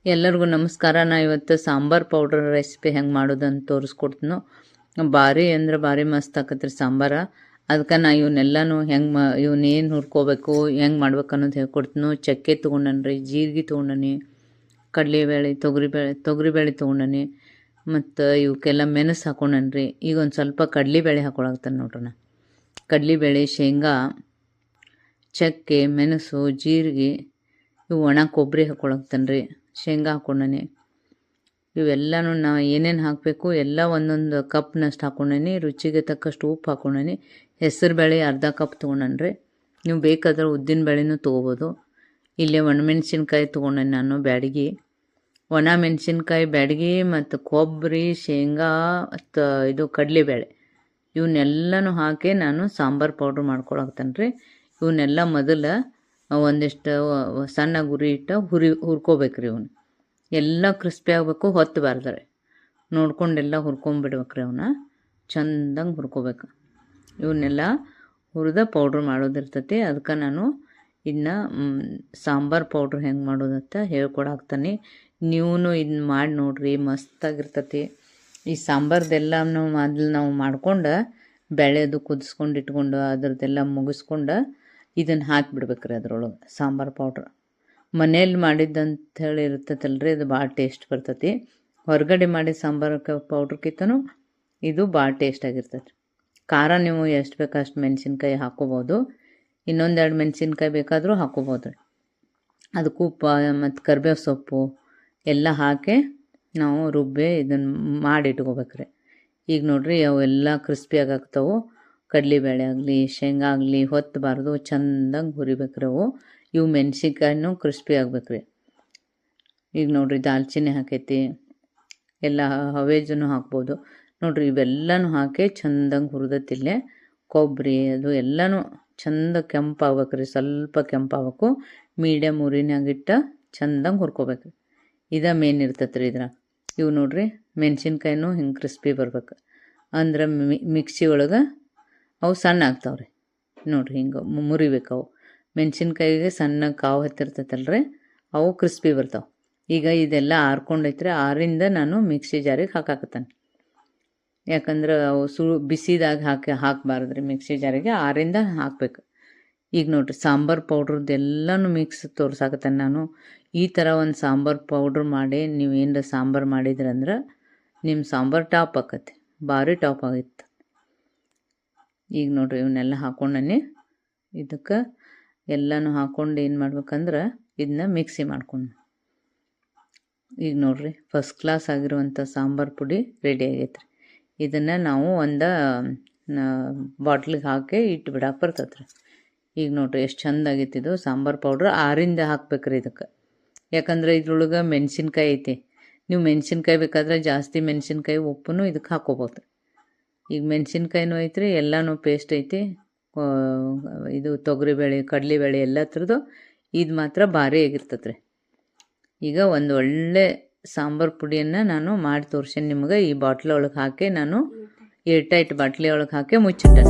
ಎಲ್ಲರಿಗೂ ನಮಸ್ಕಾರ. ನಾ ಇವತ್ತು ಸಾಂಬಾರ್ ಪೌಡರ್ ರೆಸಿಪಿ ಹೆಂಗೆ ಮಾಡೋದಂತ ತೋರಿಸ್ಕೊಡ್ತೀನೋ. ಭಾರಿ ಅಂದ್ರೆ ಭಾರಿ ಮಸ್ತ್ ಆಕತ್ರಿ ಸಾಂಬಾರ. ಅದಕ್ಕೆ ನಾ ಇವನ್ನೆಲ್ಲನೂ ಇವನ್ನೇನು ಹುರ್ಕೋಬೇಕು, ಹೆಂಗೆ ಮಾಡ್ಬೇಕು ಅನ್ನೋದು ಹೇಳ್ಕೊಡ್ತೀನೋ. ಚಕ್ಕೆ ತೊಗೊಂಡನ್ರಿ, ಜೀರಿಗೆ ತೊಗೊಂಡನಿ, ಕಡಲೆಬೇಳೆ, ತೊಗರಿಬೇಳೆ ತೊಗೊಂಡನಿ, ಮತ್ತು ಇವಕ್ಕೆಲ್ಲ ಮೆಣಸು ಹಾಕೊಂಡನ್ರಿ. ಈಗ ಒಂದು ಸ್ವಲ್ಪ ಕಡಲೆಬೇಳೆ ಹಾಕೊಳಕ್ತಾನೆ ನೋಡ್ರಿ. ನಾ ಕಡಲೆಬೇಳೆ, ಶೇಂಗಾ, ಚಕ್ಕೆ, ಮೆಣಸು, ಜೀರಿಗೆ, ಇವು ಒಣ ಕೊಬ್ಬರಿ ಹಾಕೊಳಕ್ತಾನೆ ರೀ. ಶೇಂಗಾ ಹಾಕೊಂಡನಿ. ಇವೆಲ್ಲನೂ ನಾ ಏನೇನು ಹಾಕಬೇಕು ಎಲ್ಲ ಒಂದೊಂದು ಕಪ್ನಷ್ಟು ಹಾಕೊಂಡನಿ. ರುಚಿಗೆ ತಕ್ಕಷ್ಟು ಉಪ್ಪು ಹಾಕೊಂಡನಿ. ಹೆಸರು ಬೇಳೆ ಅರ್ಧ ಕಪ್ ತೊಗೊಂಡನ್ರಿ. ನೀವು ಬೇಕಾದ್ರೆ ಉದ್ದಿನ ಬೇಳೆನೂ ತೊಗೋಬೋದು. ಇಲ್ಲೇ ಒಣಮೆಣ್ಸಿನ್ಕಾಯಿ ತೊಗೊಂಡನಿ ನಾನು, ಬ್ಯಾಡಗಿ ಒಣ ಮೆಣಸಿನ್ಕಾಯಿ, ಬ್ಯಾಡಗಿ ಮತ್ತು ಕೊಬ್ಬರಿ, ಶೇಂಗಾ ಮತ್ತು ಇದು ಕಡಲೆಬೇಳೆ ಇವನ್ನೆಲ್ಲನೂ ಹಾಕಿ ನಾನು ಸಾಂಬಾರು ಪೌಡ್ರ್ ಮಾಡ್ಕೊಳಕ್ತಾನೆ ರೀ. ಇವನ್ನೆಲ್ಲ ಮೊದಲು ಒಂದಿಷ್ಟು ಸಣ್ಣ ಗುರಿ ಇಟ್ಟು ಹುರ್ಕೋಬೇಕ್ರಿ. ಇವನು ಎಲ್ಲ ಕ್ರಿಸ್ಪಿ ಆಗಬೇಕು, ಹೊತ್ತಬಾರ್ದ್ರೆ ನೋಡ್ಕೊಂಡೆಲ್ಲ ಹುರ್ಕೊಂಬಿಡ್ಬೇಕ್ರಿ. ಅವನ್ನ ಚಂದಂಗೆ ಹುರ್ಕೋಬೇಕು. ಇವನ್ನೆಲ್ಲ ಹುರಿದ ಪೌಡ್ರ್ ಮಾಡೋದಿರ್ತೈತಿ. ಅದಕ್ಕೆ ನಾನು ಇನ್ನು ಸಾಂಬಾರು ಪೌಡ್ರ್ ಹೆಂಗೆ ಮಾಡೋದಂತ ಹೇಳ್ಕೊಡಾಕ್ತಾನೆ. ನೀವು ಇದನ್ನ ಮಾಡಿ ನೋಡ್ರಿ, ಮಸ್ತಾಗಿರ್ತೈತಿ. ಈ ಸಾಂಬಾರ್ದೆಲ್ಲನೂ ಮೊದಲು ನಾವು ಮಾಡ್ಕೊಂಡು ಬೇಳೆದು ಕುದಿಸ್ಕೊಂಡು ಇಟ್ಕೊಂಡು ಅದ್ರದ್ದೆಲ್ಲ ಮುಗಿಸ್ಕೊಂಡು ಇದನ್ನು ಹಾಕಿಬಿಡ್ಬೇಕ್ರಿ ಅದ್ರೊಳಗೆ. ಸಾಂಬಾರು ಪೌಡ್ರ್ ಮನೇಲಿ ಮಾಡಿದ್ದಂತ ಹೇಳಿ ಇರ್ತೈತಲ್ರಿ, ಅದು ಭಾಳ ಟೇಸ್ಟ್ ಬರ್ತೈತಿ. ಹೊರಗಡೆ ಮಾಡಿ ಸಾಂಬಾರು ಪೌಡ್ರ್ಕಿಂತನೂ ಇದು ಭಾಳ ಟೇಸ್ಟಾಗಿರ್ತೈತಿ. ಖಾರ ನೀವು ಎಷ್ಟು ಬೇಕು ಅಷ್ಟು ಮೆಣಸಿನ್ಕಾಯಿ ಹಾಕ್ಕೋಬೋದು. ಇನ್ನೊಂದೆರಡು ಮೆಣಸಿನ್ಕಾಯಿ ಬೇಕಾದರೂ ಹಾಕ್ಕೋಬೋದು ರೀ. ಅದಕ್ಕೆ ಉಪ್ಪು ಮತ್ತು ಕರಿಬೇವು ಸೊಪ್ಪು ಎಲ್ಲ ಹಾಕಿ ನಾವು ರುಬ್ಬಿ ಇದನ್ನು ಮಾಡಿ ಇಟ್ಕೋಬೇಕ್ರಿ. ಈಗ ನೋಡಿರಿ ಅವೆಲ್ಲ ಕ್ರಿಸ್ಪಿ ಆಗಾಗ್ತಾವೆ. ಕಡಲೆಬೇಳೆ ಆಗಲಿ, ಶೇಂಗಾ ಆಗಲಿ ಹೊತ್ತಬಾರ್ದು, ಚಂದಂಗೆ ಹುರಿಬೇಕ್ರಿ ಅವು. ಇವು ಮೆಣಸಿನ್ಕಾಯಿನೂ ಕ್ರಿಸ್ಪಿ ಆಗ್ಬೇಕ್ರಿ. ಈಗ ನೋಡಿರಿ ದಾಲ್ಚಿನ್ನಿ ಹಾಕೈತಿ, ಎಲ್ಲ ಹವೇಜನ್ನು ಹಾಕ್ಬೋದು ನೋಡಿರಿ. ಇವೆಲ್ಲನೂ ಹಾಕಿ ಚಂದಂಗೆ ಹುರಿದತ್ತಿಲ್ಲೇ ಕೊಬ್ಬರಿ ಅದು ಎಲ್ಲನೂ ಚಂದ ಕೆಂಪಾಗ್ಬೇಕ್ರಿ. ಸ್ವಲ್ಪ ಕೆಂಪಾಗಬೇಕು. ಮೀಡಿಯಮ್ ಉರಿನಾಗಿಟ್ಟು ಚಂದಂಗೆ ಹುರ್ಕೋಬೇಕ್ರಿ. ಇದೇ ಮೇನ್ ಇರ್ತೈತೆ ರೀ ಇದ್ರಾಗ. ಇವು ನೋಡಿರಿ ಮೆಣಸಿನ್ಕಾಯಿನೂ ಹಿಂಗೆ ಕ್ರಿಸ್ಪಿ ಬರ್ಬೇಕು ಅಂದ್ರೆ ಮಿಕ್ಸಿ ಒಳಗೆ ಅವು ಸಣ್ಣ ಆಗ್ತಾವ್ರಿ. ನೋಡಿರಿ ಹಿಂಗೆ ಮುರಿಬೇಕು. ಅವು ಮೆಣಸಿನ್ಕಾಯಿಗೆ ಸಣ್ಣ ಕಾವು ಹತ್ತಿರ್ತೈತಲ್ರಿ, ಅವು ಕ್ರಿಸ್ಪಿ ಬರ್ತಾವೆ. ಈಗ ಇದೆಲ್ಲ ಆರ್ಕೊಂಡೈತ್ರಿ. ಆರಿಂದ ನಾನು ಮಿಕ್ಸಿ ಜಾರಿಗೆ ಹಾಕಾಕತ್ತಾನೆ. ಯಾಕಂದ್ರೆ ಅವು ಬಿಸಿದಾಗ ಹಾಕಬಾರ್ದು ರೀ ಮಿಕ್ಸಿ ಜಾರಿಗೆ. ಆರಿಂದ ಹಾಕಬೇಕು. ಈಗ ನೋಡಿರಿ ಸಾಂಬಾರು ಪೌಡ್ರದ್ದು ಎಲ್ಲನೂ ಮಿಕ್ಸ್ ತೋರ್ಸಾಕತ್ತಾನೆ ನಾನು. ಈ ಥರ ಒಂದು ಸಾಂಬಾರು ಪೌಡ್ರ್ ಮಾಡಿ ನೀವು ಏನರ ಸಾಂಬಾರು ಮಾಡಿದ್ರಂದ್ರೆ ನಿಮ್ಮ ಸಾಂಬಾರು ಟಾಪ್ ಆಕತಿ, ಭಾರಿ ಟಾಪ್ ಆಗಿತ್ತು. ಈಗ ನೋಡಿರಿ ಇವನ್ನೆಲ್ಲ ಹಾಕ್ಕೊಂಡನಿ. ಇದಕ್ಕೆ ಎಲ್ಲನೂ ಹಾಕ್ಕೊಂಡು ಏನು ಮಾಡ್ಬೇಕಂದ್ರೆ ಇದನ್ನ ಮಿಕ್ಸಿ ಮಾಡ್ಕೊಂಡು. ಈಗ ನೋಡಿರಿ ಫಸ್ಟ್ ಕ್ಲಾಸ್ ಆಗಿರುವಂಥ ಸಾಂಬಾರು ಪುಡಿ ರೆಡಿ ಆಗೈತೆ ರೀ. ಇದನ್ನು ನಾವು ಒಂದು ಬಾಟ್ಲಿಗೆ ಹಾಕಿ ಇಟ್ಟು ಬಿಡಕ್ಕೆ ಬರ್ತೈತೆ ರೀ. ಈಗ ನೋಡಿರಿ ಎಷ್ಟು ಚಂದ ಆಗೈತಿದು ಸಾಂಬಾರು ಪೌಡ್ರ್. ಆರಿಂದ ಹಾಕ್ಬೇಕ್ರಿ ಇದಕ್ಕೆ. ಯಾಕಂದ್ರೆ ಇದ್ರೊಳಗೆ ಮೆಣಸಿನ್ಕಾಯಿ ಐತಿ. ನೀವು ಮೆಣಸಿನ್ಕಾಯಿ ಬೇಕಾದ್ರೆ ಜಾಸ್ತಿ ಮೆಣಸಿನ್ಕಾಯಿ ಉಪ್ಪು ಇದಕ್ಕೆ ಹಾಕ್ಕೋಬೋದು. ಈಗ ಮೆಣಸಿನ್ಕಾಯಿನೂ ಐತ್ರಿ, ಎಲ್ಲನೂ ಪೇಸ್ಟ್ ಐತಿ. ಇದು ತೊಗರಿಬೇಳೆ, ಕಡಲೆಬೇಳೆ ಎಲ್ಲ ಥರದ್ದು. ಇದು ಮಾತ್ರ ಭಾರಿ ಆಗಿರ್ತೈತೆ ರೀ. ಈಗ ಒಂದು ಒಳ್ಳೆ ಸಾಂಬಾರು ಪುಡಿಯನ್ನು ನಾನು ಮಾಡಿ ತೋರ್ಸೇನೆ ನಿಮ್ಗೆ. ಈ ಬಾಟ್ಲಿ ಒಳಗೆ ಹಾಕಿ ನಾನು ಏರ್ಟೈಟ್ ಬಾಟ್ಲಿ ಒಳಗೆ ಹಾಕಿ ಮುಚ್ಚಿಟ್ಟೆ.